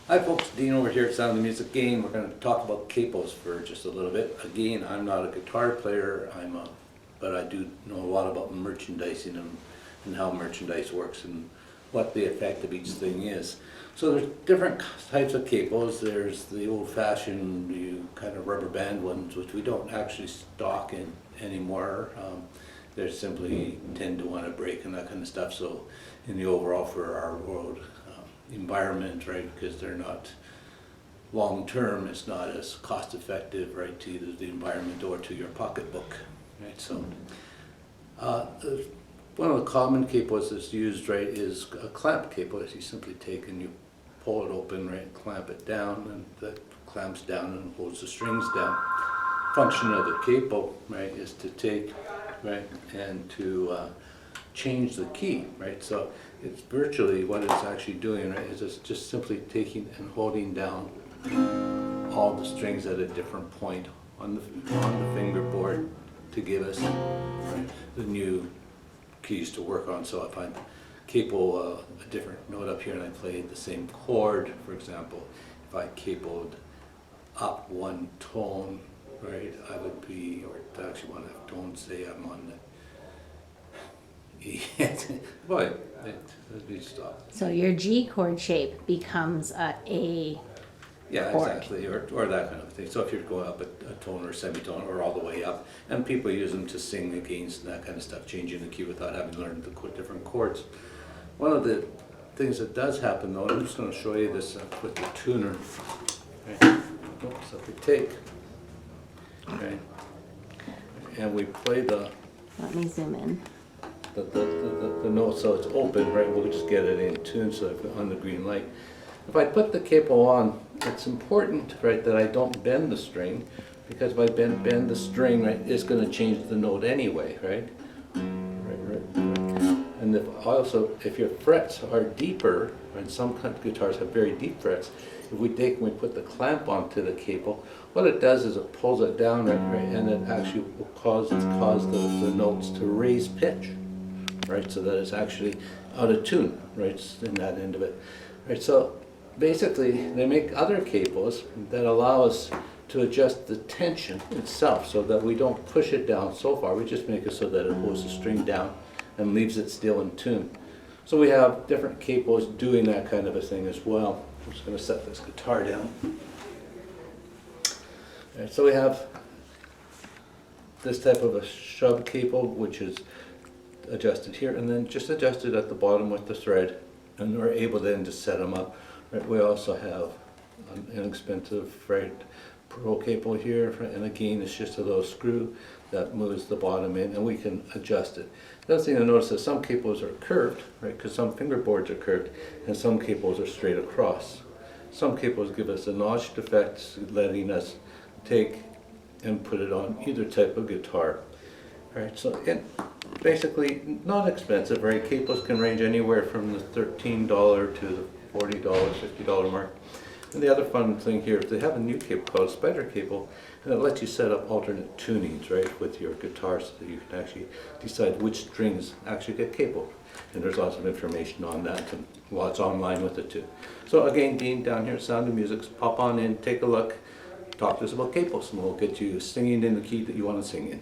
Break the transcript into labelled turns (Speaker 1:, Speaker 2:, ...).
Speaker 1: Hi folks, Dean over here at Sound of Music. Again, we're going to talk about capos for just a little bit. Again, I'm not a guitar player, but I do know a lot about merchandising and how merchandise works and what the effect of each thing is. So there's different types of capos. There's the old-fashioned, you kind of rubber band ones, which we don't actually stock in anymore. They simply tend to want to break and that kind of stuff. So in the overall for our world environment, right, because they're not long term, it's not as cost effective, right, to either the environment or to your pocketbook, right? So one of the common capos that's used, right, is a clamp capo. You simply take and you pull it open, right, clamp it down, and that clamps down and holds the strings down. Function of the capo, right, is to take, right, and to change the key, right? So it's virtually what it's actually doing, right, is it's just simply taking and holding down all the strings at a different point on the fingerboard to give us, right, the new keys to work on. So if I capo a different note up here and I played the same chord, for example, if I capoed up one tone, right, I would be, or actually one half tone, say I'm on the boy, let me stop.
Speaker 2: So your G chord shape becomes a A
Speaker 1: Yeah,
Speaker 2: chord.
Speaker 1: exactly, or that kind of thing. So if you're going up a tone or a semitone or all the way up, and people use them to sing against and that kind of stuff, changing the key without having learned the different chords. One of the things that does happen though, I'm just going to show you this with the tuner. Okay. So if we take, okay, and we play the
Speaker 2: Let me zoom in.
Speaker 1: the note so it's open, right, we'll just get it in tune so if on the green light. If I put the capo on, it's important, right, that I don't bend the string, because if I bend the string, right, it's going to change the note anyway, right? And if your frets are deeper, and some kind of guitars have very deep frets, if we put the clamp onto the capo, what it does is it pulls it down, right, and it actually will cause the notes to raise pitch, right, so that it's actually out of tune, right, in that end of it, right. So basically, they make other capos that allow us to adjust the tension itself, so that we don't push it down so far. We just make it so that it holds the string down and leaves it still in tune. So we have different capos doing that kind of a thing as well. I'm just going to set this guitar down. Right, so we have this type of a shove capo, which is adjusted here, and then just adjusted at the bottom with the thread, and we're able then to set them up. Right, we also have an inexpensive, right, Pro capo here, and again it's just a little screw that moves the bottom in, and we can adjust it. The other thing to notice is some capos are curved, right, because some fingerboards are curved, and some capos are straight across. Some capos give us a notched effect, letting us take and put it on either type of guitar. Right, so basically not expensive, right? Capos can range anywhere from the $13 to the $40, $50 mark. And the other fun thing here is they have a new capo called Spider Capo, and it lets you set up alternate tunings, right, with your guitar, so that you can actually decide which strings actually get capo. And there's lots of information on that, and lots online with it too. So again, Dean down here at Sound of Music, pop on in, take a look, talk to us about capos, and we'll get you singing in the key that you want to sing in.